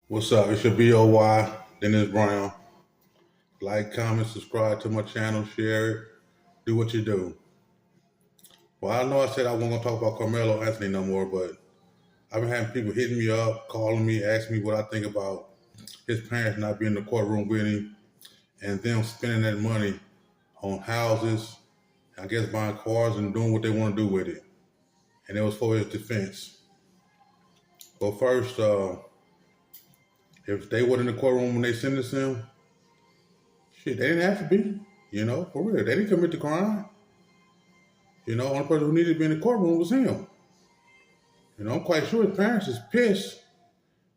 What's up? It should be OY, Dennis Brown. Like, comment, subscribe to my channel, share it, do what you do. Well, I know I said I wasn't going to talk about Karmelo Anthony no more, but I've been having people hitting me up, calling me, asking me what I think about his parents not being in the courtroom with him and them spending that money on houses, I guess buying cars and doing what they want to do with it. And it was for his defense. Well, first, if they were in the courtroom when they sentenced him, shit, they didn't have to be, for real. They didn't commit the crime. Only person who needed to be in the courtroom was him. I'm quite sure his parents is pissed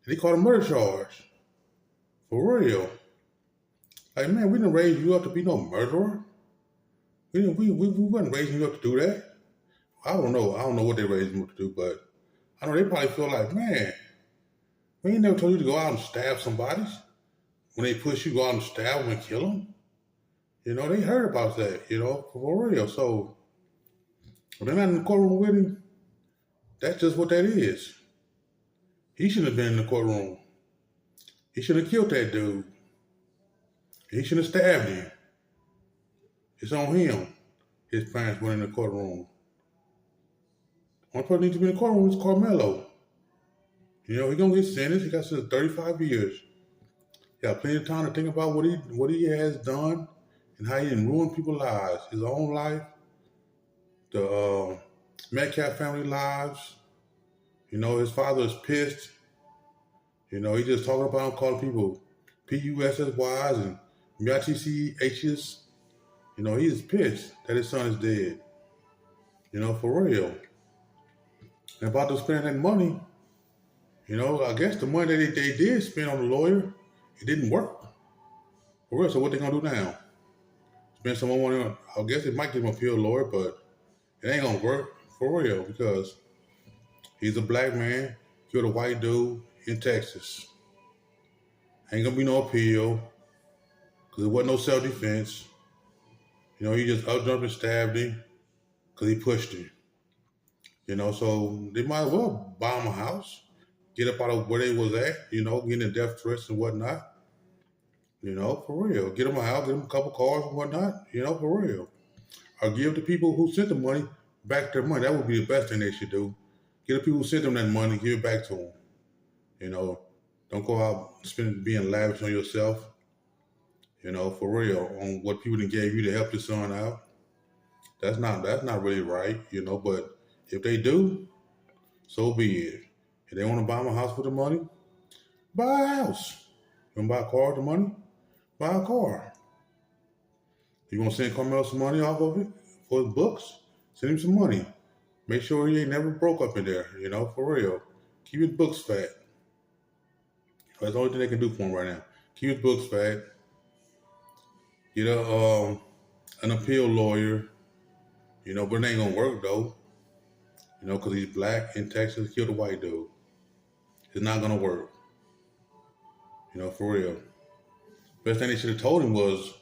that he caught a murder charge. For real. Like, man, we didn't raise you up to be no murderer. We wasn't raising you up to do that. I don't know. I don't know what they raised him up to do, but I know they probably feel like, man, we ain't never told you to go out and stab somebody. When they push you, go out and stab them and kill them. They heard about that, for real. So, when they're not in the courtroom with him, that's just what that is. He shouldn't have been in the courtroom. He should have killed that dude. He should have stabbed him. It's on him. His parents went in the courtroom. One person needs to be in the courtroom is Karmelo. He gonna get sentenced. He got sentenced 35 years. He got plenty of time to think about what he has done and how he didn't ruin people's lives. His own life, the Metcalf family lives. His father is pissed. He just talking about calling people PUSSYs and MITCHs. He's pissed that his son is dead. For real. And about to spend that money, I guess the money that they did spend on the lawyer, it didn't work. For real, so what they gonna do now? Spend some more money on, I guess it might give him a appeal lawyer, but it ain't gonna work for real because he's a black man, killed a white dude in Texas. Ain't gonna be no appeal because it wasn't no self-defense. He just up jumped and stabbed him because he pushed him. So they might as well buy him a house, get up out of where they was at, getting death threats and whatnot. For real. Get him a house, get him a couple cars and whatnot, for real. Or give the people who sent the money back their money. That would be the best thing they should do. Get the people who sent them that money, give it back to them. Don't go out being lavish on yourself, for real, on what people done gave you to help your son out. That's not really right, but if they do, so be it. If they want to buy them a house with the money, buy a house. You want to buy a car with the money? Buy a car. You want to send Carmelo some money off of it for his books? Send him some money. Make sure he ain't never broke up in there, for real. Keep his books fat. That's the only thing they can do for him right now. Keep his books fat. Get an appeal lawyer, but it ain't gonna work though. Because he's black in Texas, killed a white dude. It's not gonna work. For real. Best thing they should have told him was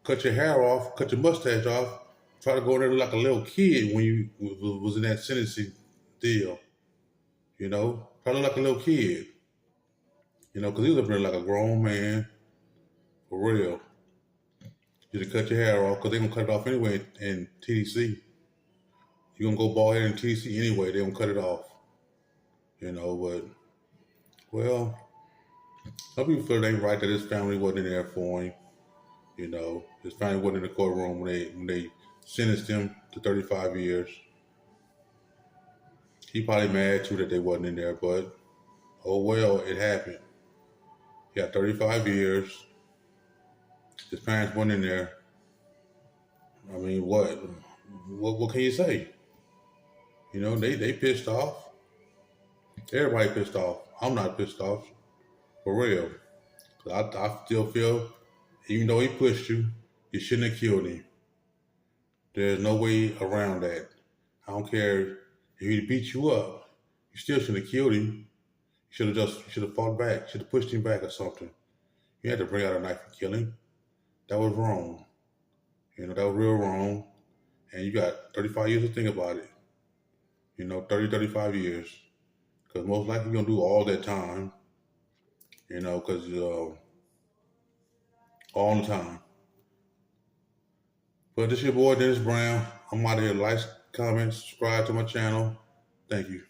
cut your hair off, cut your mustache off, try to go in there like a little kid when you was in that sentencing deal. Try to look like a little kid. Because he was up there like a grown man. For real. You should cut your hair off because they're going to cut it off anyway in TDC. You're going to go bald head in TDC anyway. They're going to cut it off. But, well, some people feel it ain't right that his family wasn't there for him. His family wasn't in the courtroom when they sentenced him to 35 years. He probably mad too that they wasn't in there, but oh well, it happened. He got 35 years. His parents weren't in there. I mean, what can you say? They pissed off. Everybody pissed off. I'm not pissed off. For real. I still feel, even though he pushed you, you shouldn't have killed him. There's no way around that. I don't care if he beat you up. You still shouldn't have killed him. You should have fought back. Should have pushed him back or something. You had to bring out a knife and kill him. That was wrong. That was real wrong. And you got 35 years to think about it. 35 years. Because most likely you're going to do all that time. you know, because all the time. But this your boy Dennis Brown. I'm out of here. Like, comment, subscribe to my channel. Thank you.